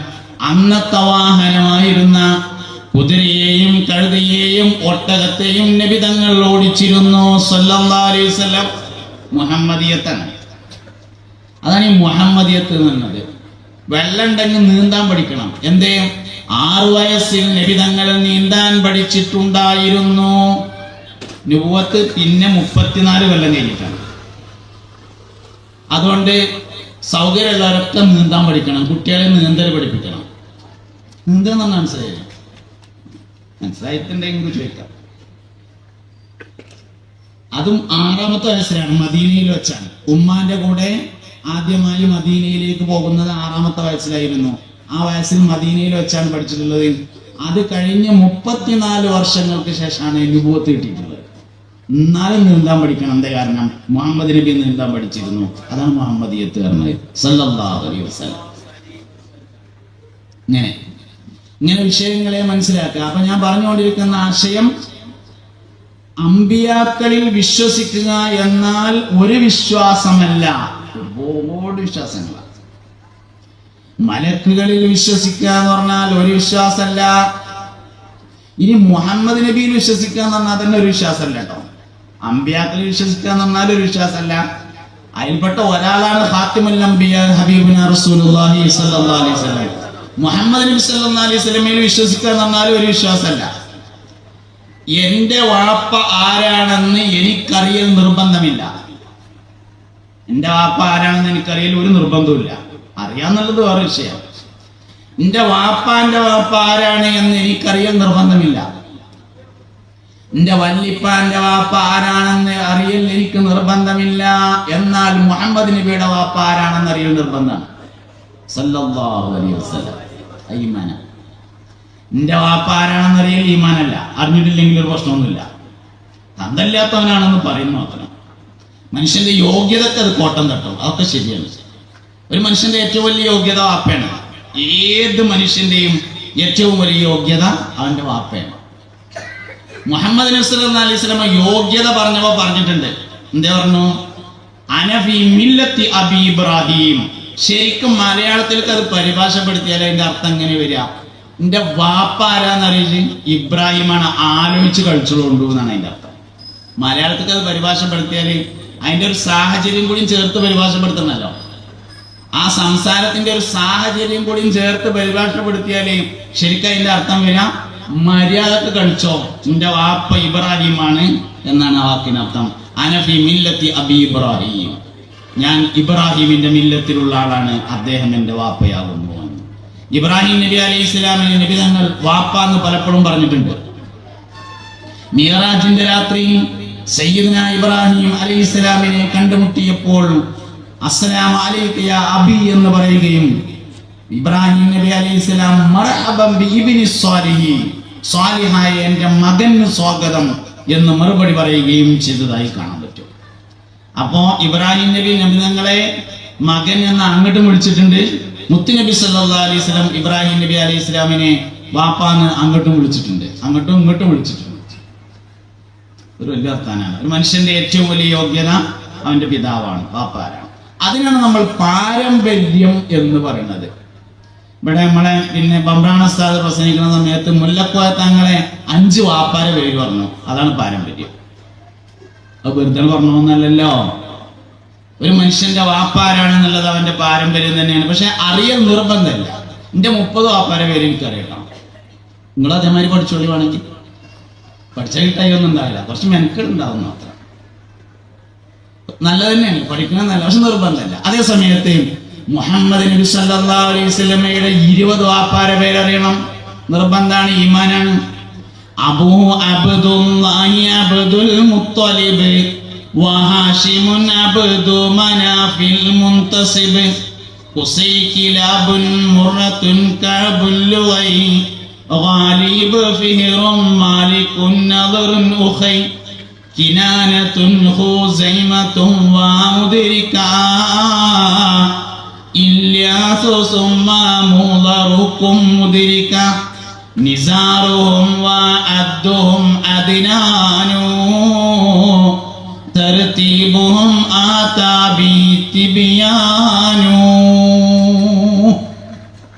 അന്നത്തെ വാഹനമായിരുന്ന കുതിരയെയും കഴുതയെയും ഒട്ടകത്തെയും നബി തങ്ങൾ ഓടിച്ചിരുന്നു സല്ലല്ലാഹു അലൈഹി വസല്ലം. മുഹമ്മദിയത്താണ്, അതാണ് ഈ മുഹമ്മദിയത്ത് എന്നുള്ളത്. വെള്ളം ഉണ്ടെങ്കിൽ നീന്താൻ പഠിക്കണം. എന്തേ? 6 വയസ്സിൽ നബി തങ്ങൾ നീന്താൻ പഠിച്ചിട്ടുണ്ടായിരുന്നു. നുബുവത്ത് പിന്നെ 34 കൊല്ലം കഴിഞ്ഞിട്ടാണ്. അതുകൊണ്ട് സൗകര്യമുള്ളവരൊക്കെ നീന്താൻ പഠിക്കണം, കുട്ടികളെ നീന്തൽ പഠിപ്പിക്കണം. നീന്താൻ മനസ്സിലായില്ല? മനസ്സിലായിട്ടുണ്ടെങ്കിൽ ചോദിക്കാം. അതും 6ാമത്തെ വയസ്സിലാണ്, മദീനയിൽ വെച്ചാണ്. ഉമ്മാന്റെ കൂടെ ആദ്യമായി മദീനയിലേക്ക് പോകുന്നത് 6ാമത്തെ വയസ്സിലായിരുന്നു. ആ വയസ്സിൽ മദീനയിൽ വെച്ചാണ് പഠിച്ചിട്ടുള്ളത്. അത് കഴിഞ്ഞ് 34 വർഷങ്ങൾക്ക് ശേഷമാണ് നുബുവത്ത് കിട്ടിയിട്ടുള്ളത്. എന്നാലും നീന്താൻ പഠിക്കണം. എന്താ കാരണം? മുഹമ്മദ് നബി നീന്താൻ പഠിച്ചിരുന്നു. അതാണ് മുഹമ്മദിയത്ത് പറഞ്ഞത് സല്ലല്ലാഹു അലൈഹി വസല്ലം. ഇങ്ങനെ വിഷയങ്ങളെ മനസ്സിലാക്കുക. അപ്പൊ ഞാൻ പറഞ്ഞുകൊണ്ടിരിക്കുന്ന ആശയം, അമ്പിയാക്കളിൽ വിശ്വസിക്കുക എന്നാൽ ഒരു വിശ്വാസമല്ല, ഒരുപാട് വിശ്വാസങ്ങളാണ്. മലക്കുകളിൽ വിശ്വസിക്കുക എന്ന് പറഞ്ഞാൽ ഒരു വിശ്വാസമല്ല. ഇനി മുഹമ്മദ് നബിയിൽ വിശ്വസിക്കുക എന്ന് പറഞ്ഞാൽ തന്നെ ഒരു വിശ്വാസമല്ല കേട്ടോ. അമ്പിയാക്കളിൽ വിശ്വസിക്കുക എന്ന് പറഞ്ഞാൽ ഒരു വിശ്വാസമല്ല. അതിൽപ്പെട്ട ഒരാളാണ് ഖാത്തിമുൽ അംബിയ ഹബീബുനാ റസൂലുള്ളാഹി സ്വല്ലല്ലാഹു അലൈഹി വസല്ലം. മുഹമ്മദ് നബി സല്ലല്ലാഹു അലൈഹി വസല്ലമയിൽ വിശ്വസിക്കുക എന്ന് പറഞ്ഞാൽ ഒരു വിശ്വാസമല്ല. എന്റെ വാപ്പ ആരാണെന്ന് എനിക്കറിയൽ നിർബന്ധമില്ല. എന്റെ വാപ്പ ആരാണെന്ന് എനിക്കറിയൽ ഒരു നിർബന്ധമില്ല. അറിയാന്നുള്ളത് വേറെ വിഷയം. എന്റെ വാപ്പാന്റെ വാപ്പ ആരാണ് എന്ന് എനിക്കറിയൽ നിർബന്ധമില്ല. എന്റെ വല്ലിപ്പാന്റെ വാപ്പ ആരാണെന്ന് അറിയൽ എനിക്ക് നിർബന്ധമില്ല. എന്നാൽ മുഹമ്മദ് നബിയുടെ വാപ്പ ആരാണെന്ന് അറിയൽ നിർബന്ധമാണ് സല്ലല്ലാഹു അലൈഹി വസല്ലം. ഈമാന. എന്റെ വാപ്പ ആരാണെന്ന് അറിയൽ ഈമാനല്ല. അറിഞ്ഞിട്ടില്ലെങ്കിൽ ഒരു പ്രശ്നമൊന്നുമില്ല. തന്തല്ലാത്തവനാണെന്ന് പറയുന്നു മാത്രം. മനുഷ്യന്റെ യോഗ്യതക്ക് അത് കോട്ടം തട്ടും, അതൊക്കെ ശരിയാണ്. ഒരു മനുഷ്യന്റെ ഏറ്റവും വലിയ യോഗ്യത വാപ്പയാണ്. ഏത് മനുഷ്യന്റെയും ഏറ്റവും വലിയ യോഗ്യത അവന്റെ വാപ്പയാണ്. മുഹമ്മദ് നബി സല്ലല്ലാഹു അലൈഹി വസല്ലം യോഗ്യത പറഞ്ഞപ്പോ പറഞ്ഞിട്ടുണ്ട്. എന്താ പറഞ്ഞു? അനഫി മില്ലത്തി അബി ഇബ്രാഹിം. ശരിക്കും മലയാളത്തിലേക്ക് അത് പരിഭാഷപ്പെടുത്തിയാൽ അതിന്റെ അർത്ഥം എങ്ങനെ വരിക? എന്റെ വാപ്പ ആരാന്നറിയിച്ച് ഇബ്രാഹിമാണ്, ആലോചിച്ച് കഴിച്ചോളൂ എന്നാണ് അതിന്റെ അർത്ഥം. മലയാളത്തിൽ അത് പരിഭാഷപ്പെടുത്തിയാൽ അതിന്റെ ഒരു സാഹചര്യം കൂടി ചേർത്ത് പരിഭാഷപ്പെടുത്തണല്ലോ. ആ സംസാരത്തിന്റെ ഒരു സാഹചര്യം കൂടി ചേർത്ത് പരിഭാഷപ്പെടുത്തിയാൽ ശരിക്കും അതിന്റെ അർത്ഥം വരാം, മര്യാദക്ക് കഴിച്ചോ, എന്റെ വാപ്പ ഇബ്രാഹിമാണ് എന്നാണ് ആ വാക്കിനർത്ഥം. അനഫി മില്ലത്തി അബി ഇബ്രാഹിം, ഞാൻ ഇബ്രാഹിമിന്റെ മില്ലത്തിലുള്ള ആളാണ്, അദ്ദേഹം എന്റെ വാപ്പയാകുന്നു. ഇബ്രാഹിം നബി അലൈഹി ഇസ്ലാമിന് നബി തങ്ങൾ വാപ്പ എന്ന് പലപ്പോഴും പറഞ്ഞിട്ടുണ്ട്. മിഅ്റാജിന്റെ രാത്രി സയ്യിദുനാ ഇബ്രാഹിം അലൈഹിസ്സലാമിനെ കണ്ടുമുട്ടിയപ്പോൾ അസ്സലാമു അലൈക യാ അബി എന്ന് പറയുകയും ഇബ്രാഹിം നബി അലൈഹിസ്സലാം മർഹബൻ ബി ഇബ്നി സ്വാലിഹി, സ്വാലിഹായ എൻ്റെ മകന് സ്വാഗതം എന്ന് മറുപടി പറയുകയും ചെയ്തതായി കാണാൻ പറ്റും. അപ്പോ ഇബ്രാഹിം നബി നബിതങ്ങളെ മകൻ എന്ന് അങ്ങോട്ടും വിളിച്ചിട്ടുണ്ട്. മുത്തുനബി സല്ലല്ലാഹു അലൈഹി വസല്ലം ഇബ്രാഹിം നബി അലൈഹി സ്വലാമിനെ വാപ്പാന്ന് അങ്ങോട്ടും വിളിച്ചിട്ടുണ്ട്, അങ്ങോട്ടും ഇങ്ങോട്ടും വിളിച്ചിട്ടുണ്ട്. ഒരു വലിയ വർത്താനാണ്. ഒരു മനുഷ്യന്റെ ഏറ്റവും വലിയ യോഗ്യത അവന്റെ പിതാവാണ്, വാപ്പാരാണ്. അതിനാണ് നമ്മൾ പാരമ്പര്യം എന്ന് പറയുന്നത്. ഇവിടെ നമ്മളെ പിന്നെ ബംബ്രാണ ഉസ്താദ് പ്രസംഗിക്കുന്ന സമയത്ത് മുല്ലക്കോയ തങ്ങളെ 5 വാപ്പാരെ പേര് പറഞ്ഞു. അതാണ് പാരമ്പര്യം. അത് വെറുതെ പറഞ്ഞോന്നല്ലല്ലോ. ഒരു മനുഷ്യന്റെ വാപ്പാരാണെന്നുള്ളത് അവന്റെ പാരമ്പര്യം തന്നെയാണ്. പക്ഷെ അറിയൽ നിർബന്ധമില്ല. എന്റെ 30 വാപ്പാരെ പേര് എനിക്കറിയണം. നിങ്ങൾ അതേമാതിരി പഠിച്ചോളി, വേണമെങ്കിൽ പഠിച്ചാൽ കിട്ടായൊന്നും ഉണ്ടാവില്ല, കുറച്ച് മെനക്കേട് ഉണ്ടാവും മാത്രം. നല്ല തന്നെയാണ്, പഠിക്കണം നല്ല, പക്ഷെ നിർബന്ധമല്ല. അതേ സമയത്ത് മുഹമ്മദ് നബി സല്ലല്ലാഹു അലൈഹി വസല്ലമയുടെ 20 വാപ്പാരെ പേരറിയണം, നിർബന്ധാണ്, ഈമാനാണ്. അബൂ അബ്ദുല്ലാഹി അബ്ദുൽ മുത്തലിബ് വഹാശിമുൻ അബ്ദു മനാഫിൽ മുൻതസിബ് ഖുസൈ കിലാബുൻ മുറത്തുൻ കഅബുൽ ലുവൈ غالب فهر مالك نظر أخي كنانة خزيمة ومدركا إلياس ثم مضركم مدركا نزارهم وأدهم أدنان ترتيبهم آتى بالتبيان.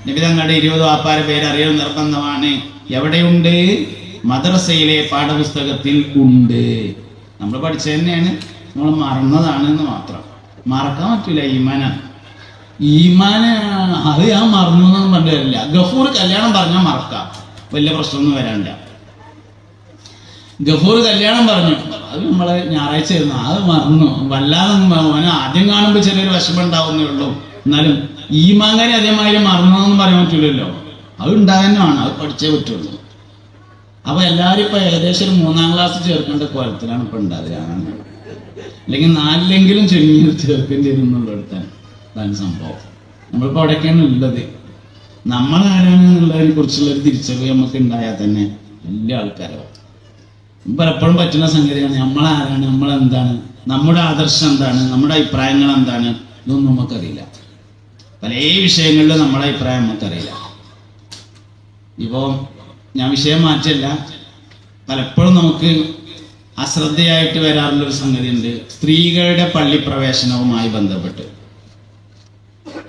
നിബിതങ്ങളുടെ 20 വാപ്പാരെ പേര് അറിയൽ നിർബന്ധമാണ്. എവിടെയുണ്ട്? മദ്രസയിലെ പാഠപുസ്തകത്തിൽ ഉണ്ട്. നമ്മൾ പഠിച്ച തന്നെയാണ്, നമ്മൾ മറന്നതാണ് എന്ന് മാത്രം. മറക്കാൻ പറ്റൂല. ഈമാന അത് ഞാൻ മറന്നു എന്നൊന്നും പറഞ്ഞില്ല. ഗഫൂർ കല്യാണം പറഞ്ഞാൽ മറക്കാം, വലിയ പ്രശ്നമൊന്നും വരാനില്ല. ഗഫൂർ കല്യാണം പറഞ്ഞു, അത് നമ്മള് ഞായറാഴ്ച ആയിരുന്നു, അത് മറന്നു. വല്ലാതെ ആദ്യം കാണുമ്പോൾ ചെറിയൊരു വിഷമം ഉണ്ടാവുന്നേ ഉള്ളൂ. എന്നാലും ഈമാങ്കാരി അതേമാതിരി മറന്നതെന്ന് പറയാൻ പറ്റൂലല്ലോ. അത് ഉണ്ടാകാനാണ്, അത് പഠിച്ചേ പറ്റുള്ളൂ. അപ്പൊ എല്ലാവരും ഇപ്പൊ ഏകദേശം ഒരു 3ാം ക്ലാസ് ചേർക്കേണ്ട കോലത്തിലാണ് ഇപ്പൊ ഉണ്ടാകുക. അല്ലെങ്കിൽ 4ലെങ്കിലും ചുരുങ്ങി ചേർക്കേണ്ടി വരുന്നുള്ളടത്താണ് അതാണ് സംഭവം. നമ്മളിപ്പോ അവിടെയൊക്കെയാണ് ഉള്ളത്. നമ്മളാരാണെന്നുള്ളതിനെ കുറിച്ചുള്ള ഒരു തിരിച്ചറിവ് നമുക്ക് ഉണ്ടായാൽ തന്നെ വലിയ ആൾക്കാരോ. പലപ്പോഴും പറ്റുന്ന സംഗതിയാണ്, നമ്മളാരാണ്, നമ്മളെന്താണ്, നമ്മുടെ ആദർശം എന്താണ്, നമ്മുടെ അഭിപ്രായങ്ങൾ എന്താണ്, ഇതൊന്നും നമുക്കറിയില്ല. പല വിഷയങ്ങളിലും നമ്മുടെ അഭിപ്രായം നമുക്കറിയില്ല. ഇപ്പോൾ ഞാൻ വിഷയം മാറ്റല്ല, പലപ്പോഴും നമുക്ക് അശ്രദ്ധയായിട്ട് വരാറുള്ളൊരു സംഗതി ഉണ്ട്. സ്ത്രീകളുടെ പള്ളി പ്രവേശനവുമായി ബന്ധപ്പെട്ട്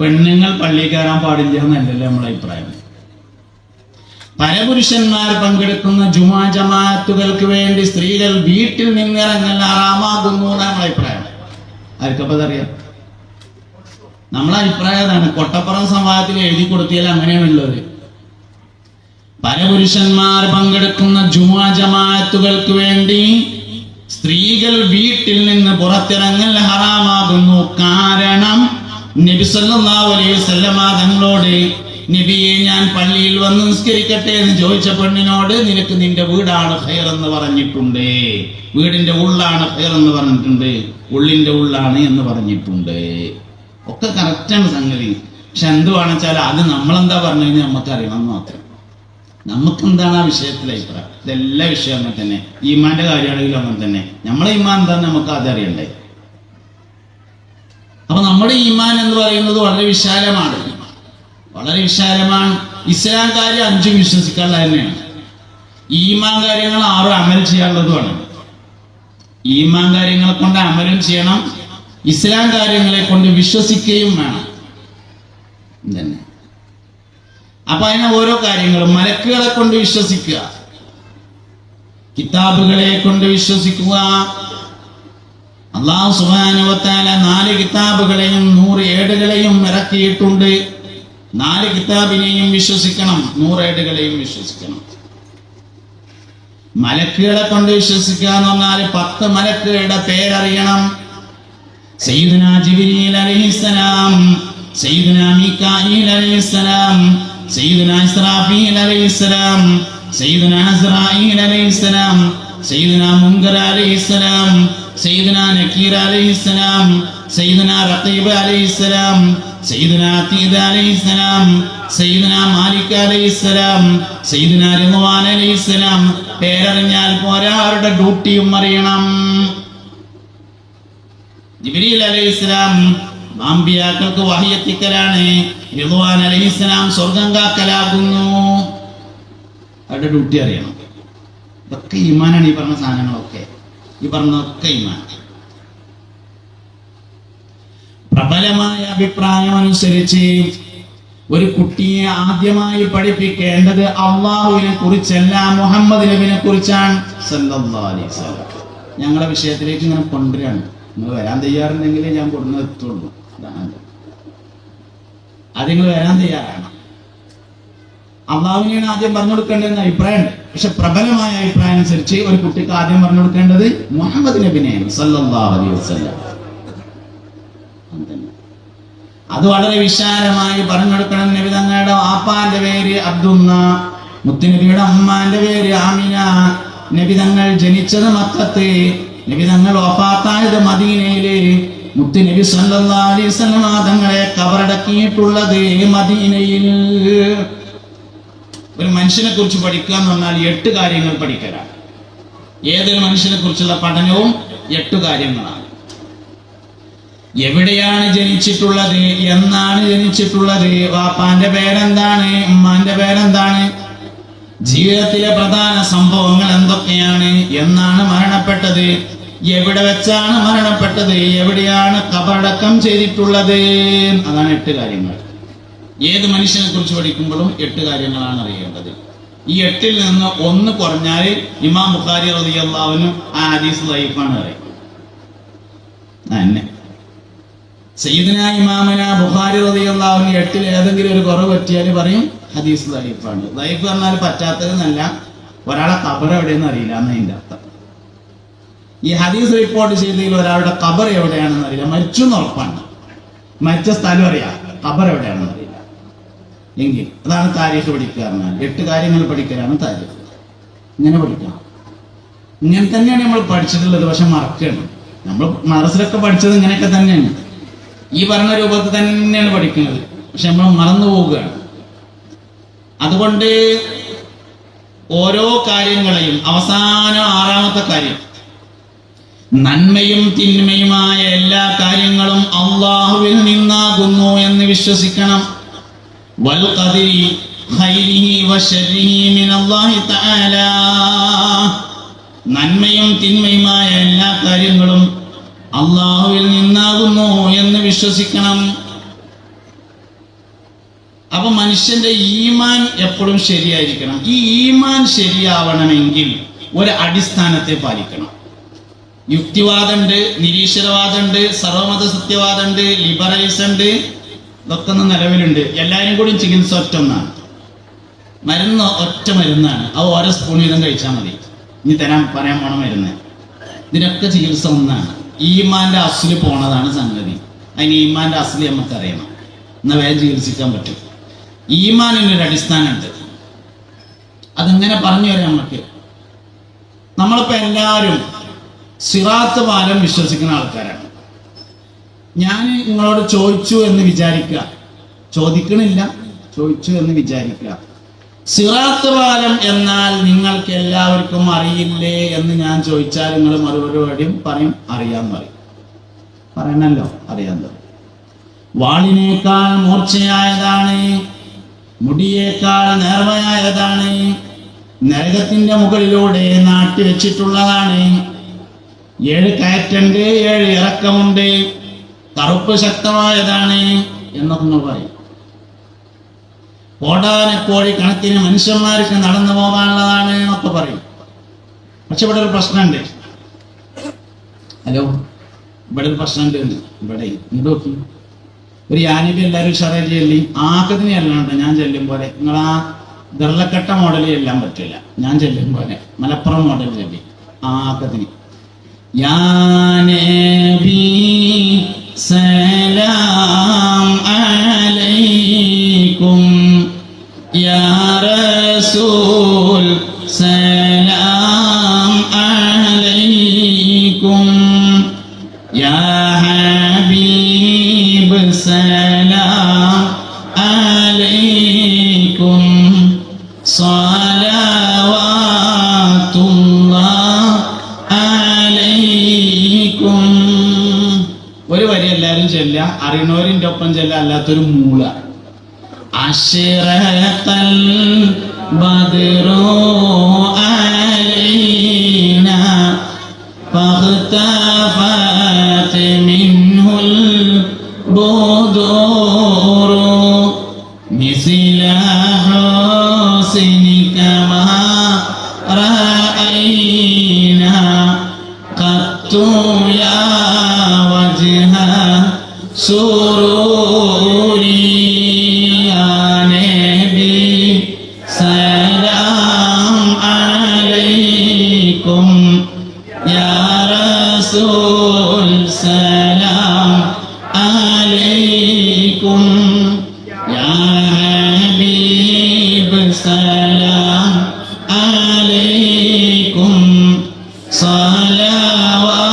പെണ്ണുങ്ങൾ പള്ളി കയറാൻ പാടില്ല എന്നല്ലല്ലോ നമ്മളെ അഭിപ്രായം. പരപുരുഷന്മാർ പങ്കെടുക്കുന്ന ജുമാ ജമാഅത്തുകൾക്ക് വേണ്ടി സ്ത്രീകൾ വീട്ടിൽ നിന്നിറങ്ങൽ ഹറാമാകുന്നു എന്നാണ് നമ്മളെ അഭിപ്രായം. ആർക്കപ്പോൾ അതറിയാം? നമ്മളെ അഭിപ്രായം അതാണ്. കൊട്ടപ്പുറം സംവാദത്തിൽ എഴുതി കൊടുത്തിയാൽ അങ്ങനെയാണുള്ളത്. പരപുരുഷന്മാർ പങ്കെടുക്കുന്ന ജുമാ ജമാഅത്തുകൾക്ക് വേണ്ടി സ്ത്രീകൾ വീട്ടിൽ നിന്ന് പുറത്തിറങ്ങൽ ഹറാമാകുന്നു. കാരണം നബി സല്ലല്ലാഹു അലൈഹി വസല്ലമ തങ്ങളോട്, നബിയെ ഞാൻ പള്ളിയിൽ വന്ന് നിസ്കരിക്കട്ടെ എന്ന് ചോദിച്ച പെണ്ണിനോട്, നിനക്ക് നിന്റെ വീടാണ് ഖൈർ എന്ന് പറഞ്ഞിട്ടുണ്ട്, വീടിന്റെ ഉള്ളാണ് ഖൈർ എന്ന് പറഞ്ഞിട്ടുണ്ട്, ഉള്ളിന്റെ ഉള്ളാണ് എന്ന് പറഞ്ഞിട്ടുണ്ട്. ഒക്കെ കറക്റ്റാണ് സംഗതി. പക്ഷെ എന്തുവാണെന്ന് വെച്ചാൽ അത് നമ്മളെന്താ പറഞ്ഞു കഴിഞ്ഞാൽ നമുക്കറിയണം മാത്രം. നമുക്ക് എന്താണ് ആ വിഷയത്തിലെ അഭിപ്രായം? ഇതെല്ലാ വിഷയം അങ്ങനെ തന്നെ. ഈമാന്റെ കാര്യമാണെങ്കിലും അങ്ങനെ തന്നെ. നമ്മളെ ഈമാൻ എന്താന്ന് നമുക്ക് അതറിയണ്ടേ? അപ്പൊ നമ്മുടെ ഈമാൻ എന്ന് പറയുന്നത് വളരെ വിശാലമാണ്, വളരെ വിശാലമാണ്. ഇസ്ലാം കാര്യം 5 വിശ്വസിക്കാനുള്ള തന്നെയാണ്. ഈമാൻ കാര്യങ്ങൾ 6 അമൽ ചെയ്യാനുള്ളതുമാണ്. ഈമാൻ കാര്യങ്ങളെ കൊണ്ട് അമലും ചെയ്യണം, ഇസ്ലാം കാര്യങ്ങളെ കൊണ്ട് വിശ്വസിക്കുകയും വേണം തന്നെ. അപ്പൊ അതിന് ഓരോ കാര്യങ്ങളും, മലക്കുകളെ കൊണ്ട് വിശ്വസിക്കുക, കിതാബുകളെ കൊണ്ട് വിശ്വസിക്കുക. അല്ലാഹു സുബ്ഹാനഹു വ തആല 4 കിതാബുകളെയും 100 ഏടുകളെയും ഇറക്കിയിട്ടുണ്ട്. 4 കിതാബിനെയും വിശ്വസിക്കണം, 100 ഏടുകളെയും വിശ്വസിക്കണം. മലക്കുകളെ കൊണ്ട് വിശ്വസിക്കുക എന്ന് പറഞ്ഞാൽ 10 മലക്കുകളുടെ പേരറിയണം. സയ്യിദുനാ ജിബ്രീൽ അലൈഹിസ്സലാം, സയ്യിദുനാ മീകാഈൽ അലൈഹിസ്സലാം, സയ്യിദുനാ ഇസ്രാഫീൽ അലൈഹിസ്സലാം, സയ്യിദുനാ അസ്റായീൽ അലൈഹിസ്സലാം, സയ്യിദുനാ മുൻകർ അലൈഹിസ്സലാം, സയ്യിദുനാ നക്കീർ അലൈഹിസ്സലാം, സയ്യിദുനാ റഖീബ് അലൈഹിസ്സലാം, സയ്യിദുനാ അതീദ് അലൈഹിസ്സലാം, സയ്യിദുനാ മാലിക് അലൈഹിസ്സലാം, സയ്യിദുനാ റിദ്വാൻ അലൈഹിസ്സലാം. പേരറിഞ്ഞാൽ പോരാ, അവരുടെ ഡ്യൂട്ടിയും അറിയണം. ജിബ്രീൽ അലൈഹിസ്സലാം അമ്പിയാക്കൾക്ക് വഹി എത്തിക്കലാണ്. റിദ്വാൻ അലൈഹിസ്സലാം സ്വർഗം കാക്കലാകുന്നു. അവരുടെ ഡ്യൂട്ടി അറിയണം. ഇതൊക്കെ ഈമാനാണ്. ഈ പറഞ്ഞ സാധനങ്ങളൊക്കെ, ഈ പറഞ്ഞതൊക്കെ ഈമാൻ. പ്രബലമായ അഭിപ്രായം അനുസരിച്ച് ഒരു കുട്ടിയെ ആദ്യമായി പഠിപ്പിക്കേണ്ടത് അള്ളാഹുവിനെ കുറിച്ചല്ല, മുഹമ്മദ് നബിനെ കുറിച്ചാണ് സല്ലല്ലാഹു അലൈഹി വസല്ലം. ഞങ്ങളുടെ വിഷയത്തിലേക്ക് ഇങ്ങനെ കൊണ്ടുവരികയാണ്. നിങ്ങൾ വരാൻ തയ്യാറുണ്ടെങ്കിലേ ഞാൻ കൊണ്ടു എത്തുള്ളൂ. അത് നിങ്ങൾ വരാൻ തയ്യാറാണ്. അള്ളാഹുവിനെയാണ് ആദ്യം പറഞ്ഞു കൊടുക്കേണ്ടതെന്ന് അഭിപ്രായമുണ്ട്. പക്ഷെ പ്രബലമായ അഭിപ്രായം അനുസരിച്ച് ഒരു കുട്ടിക്ക് ആദ്യം പറഞ്ഞു കൊടുക്കേണ്ടത് മുഹമ്മദ് നബിനെയാണ് സല്ലല്ലാഹു അലൈഹി വസല്ലം. അത് വളരെ വിശാലമായി പറഞ്ഞു കൊടുക്കണം. നബി തങ്ങളുടെ ആപ്പാന്റെ പേര് അബ്ദുല്ല, മുത്തുനബിയുടെ അമ്മാന്റെ പേര് ആമിന, നബി തങ്ങൾ ജനിച്ചത് മക്കത്ത്, നബി തങ്ങൾ വഫാത്തായത് മദീനയില്, മുത്തുനബി സല്ലല്ലാഹു അലൈഹി വസല്ലം തങ്ങളെ കബറടക്കിയിട്ടുള്ളത് മദീനയിൽ. ഒരു മനുഷ്യനെ കുറിച്ച് പഠിക്കുക എന്ന് പറഞ്ഞാൽ 8 കാര്യങ്ങൾ പഠിക്കലാണ്. ഏതൊരു മനുഷ്യനെ കുറിച്ചുള്ള പഠനവും 8 കാര്യങ്ങളാണ്. എവിടെയാണ് ജനിച്ചിട്ടുള്ളത്, എന്നാണ് ജനിച്ചിട്ടുള്ളത്, വാപ്പാന്റെ പേരെന്താണ്, ഉമ്മാന്റെ പേരെന്താണ്, ജീവിതത്തിലെ പ്രധാന സംഭവങ്ങൾ എന്തൊക്കെയാണ്, എന്നാണ് മരണപ്പെട്ടത്, എവിടെ വെച്ചാണ് മരണപ്പെട്ടത്, എവിടെയാണ് ഖബറടക്കം ചെയ്തിട്ടുള്ളത്. അതാണ് 8 കാര്യങ്ങൾ. ഏത് മനുഷ്യനെ കുറിച്ച് പഠിക്കുമ്പോഴും 8 കാര്യങ്ങളാണ് അറിയേണ്ടത്. ഈ 8ൽ നിന്ന് 1 കുറഞ്ഞാൽ ഇമാം ബുഖാരി റളിയല്ലാഹു അൻഹു ആ ഹദീസ് ദഈഫാണ് പറയും. തന്നെ സയ്യിദുനാ ഇമാമനാ ബുഖാരി റളിയല്ലാഹു അൻഹു 8ൽ ഏതെങ്കിലും ഒരു കുറവ് പറ്റിയാൽ പറയും ഹദീസ് ദഈഫാണ്. ദഈഫ് പറഞ്ഞാൽ പറ്റാത്തതെന്നല്ല, ഒരാളെ ഖബർ എവിടെയെന്ന് അറിയില്ല എന്നതിന്റെ അർത്ഥം. ഈ ഹദീസ് റിപ്പോർട്ട് ചെയ്തതിൽ ഒരാളുടെ ഖബർ എവിടെയാണെന്ന് അറിയില്ല, മരിച്ചു എന്ന് ഉറപ്പാണ്. മരിച്ച സ്ഥലം അറിയാം, ഖബർ എവിടെയാണെന്ന് അറിയില്ല. എങ്കിൽ അതാണ് താരീഖ് പഠിക്കുക പറഞ്ഞാൽ. 8 കാര്യങ്ങൾ പഠിക്കലാണ് താരീഖ്. ഇങ്ങനെ പഠിക്കണം. ഇങ്ങനെ തന്നെയാണ് നമ്മൾ പഠിച്ചിട്ടുള്ളത്. പക്ഷെ മറക്കണം. നമ്മൾ മദ്രസയിലൊക്കെ പഠിച്ചത് ഇങ്ങനെയൊക്കെ തന്നെയാണ്, ഈ പറഞ്ഞ രൂപത്തിൽ തന്നെയാണ് പഠിക്കുന്നത്. പക്ഷെ നമ്മൾ മറന്നു പോവുകയാണ്. അതുകൊണ്ട് ഓരോ കാര്യങ്ങളെയും അവസാനം 6ാമത്തെ കാര്യം, നന്മയും തിന്മയുമായ എല്ലാ കാര്യങ്ങളും അള്ളാഹുവിൽ നിന്നാകുന്നു എന്ന് വിശ്വസിക്കണം. വൽ ഖദരി ഖൈരിഹി വശർരിഹി മിനല്ലാഹി തആല. നന്മയും തിന്മയുമായ എല്ലാ കാര്യങ്ങളും അള്ളാഹുവിൽ നിന്നാകുന്നു എന്ന് വിശ്വസിക്കണം. അപ്പൊ മനുഷ്യന്റെ ഈമാൻ എപ്പോഴും ശരിയായിരിക്കണം. ഈ ഈമാൻ ശരിയാവണമെങ്കിൽ ഒരു അടിസ്ഥാനത്തെ പാലിക്കണം. യുക്തിവാദമുണ്ട്, നിരീശ്വരവാദമുണ്ട്, സർവമത സത്യവാദമുണ്ട്, ലിബറലിസം ഉണ്ട്, ഇതൊക്കെ ഒന്ന് നിലവിലുണ്ട്. എല്ലാവരും കൂടി ചികിത്സ ഒറ്റ ഒന്നാണ്. മരുന്ന് ഒറ്റ മരുന്നാണ്. അത് ഓരോ സ്പൂൺ വീതം കഴിച്ചാൽ മതി. ഇനി പറയാൻ പോണ മരുന്ന്. ഇതിനൊക്കെ ചികിത്സ ഒന്നാണ്. ഈമാന്റെ അസ്ല് പോണതാണ് സംഗതി. അതിന് ഈമാന്റെ അസ്ല് നമുക്ക് അറിയണം, എന്നാൽ വേഗം ചികിത്സിക്കാൻ പറ്റും. ഈമാനിനൊരു അടിസ്ഥാനമുണ്ട്. അതെങ്ങനെ പറഞ്ഞു തരാം നമുക്ക്. നമ്മളിപ്പോ എല്ലാവരും സിറാത്ത് പാലം വിശ്വസിക്കുന്ന ആൾക്കാരാണ്. ഞാൻ നിങ്ങളോട് ചോദിച്ചു എന്ന് വിചാരിക്കുക, ചോദിക്കണില്ല, ചോദിച്ചു എന്ന് വിചാരിക്കുക. സിറാത്ത് പാലം എന്നാൽ നിങ്ങൾക്ക് എല്ലാവർക്കും അറിയില്ലേ എന്ന് ഞാൻ ചോദിച്ചാൽ നിങ്ങൾ മറുപടിയും പറയും അറിയാൻ പറയും. പറയണല്ലോ, അറിയാൻ പറയും. വാളിനേക്കാൾ മൂർച്ചയായതാണ്, മുടിയേക്കാൾ നേർമയായതാണ്, നരകത്തിന്റെ മുകളിലൂടെ നാട്ടി വെച്ചിട്ടുള്ളതാണ്. 7 കയറ്റുണ്ട്, 7 ഇറക്കമുണ്ട്, കറുപ്പ് ശക്തമായതാണ് എന്നൊക്കെ നിങ്ങൾ പറയും. കോടാനക്കോടി കണക്കിന് മനുഷ്യന്മാർക്ക് നടന്നു പോകാനുള്ളതാണ് എന്നൊക്കെ പറയും. പക്ഷെ ഇവിടെ ഒരു പ്രശ്നമുണ്ട്. ഹലോ, ഇവിടെ ഒരു പ്രശ്നമുണ്ട്. ഇവിടെ ഇങ്ങോട്ട് നോക്കി. ഒരു യാനിബി എല്ലാവരും ഷറ ചെല്ലി ആക്കത്തിന് ചെല്ലാണ്ട് ഞാൻ ചെല്ലും പോലെ. നിങ്ങൾ ആ ദർലക്കട്ട മോഡൽ ചെല്ലാൻ പറ്റില്ല. ഞാൻ ചെല്ലും പോലെ മലപ്പുറം മോഡൽ ചെല്ലി ആക്കത്തിന്. യാ നബി സലാം അലൈക്കും, യാ റസൂൽ സലാം عليكم صلوات الله عليكم. ഒരു വരി എല്ലാവരും ചെല്ല, അറിയണവരിന്റെ ഒപ്പം ചെല്ല, അല്ലാത്തൊരു മൂള. അശ്റഖൽ ബദ്റു അലൈനാ فاختفت منه البدور مثل حسنك ما رأينا قط يا وجه سروري يا نبي سلام عليكم يا رسول سلام عليكم يا حبيب سلام عليكم صلوات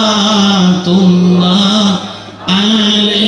الله عليكم.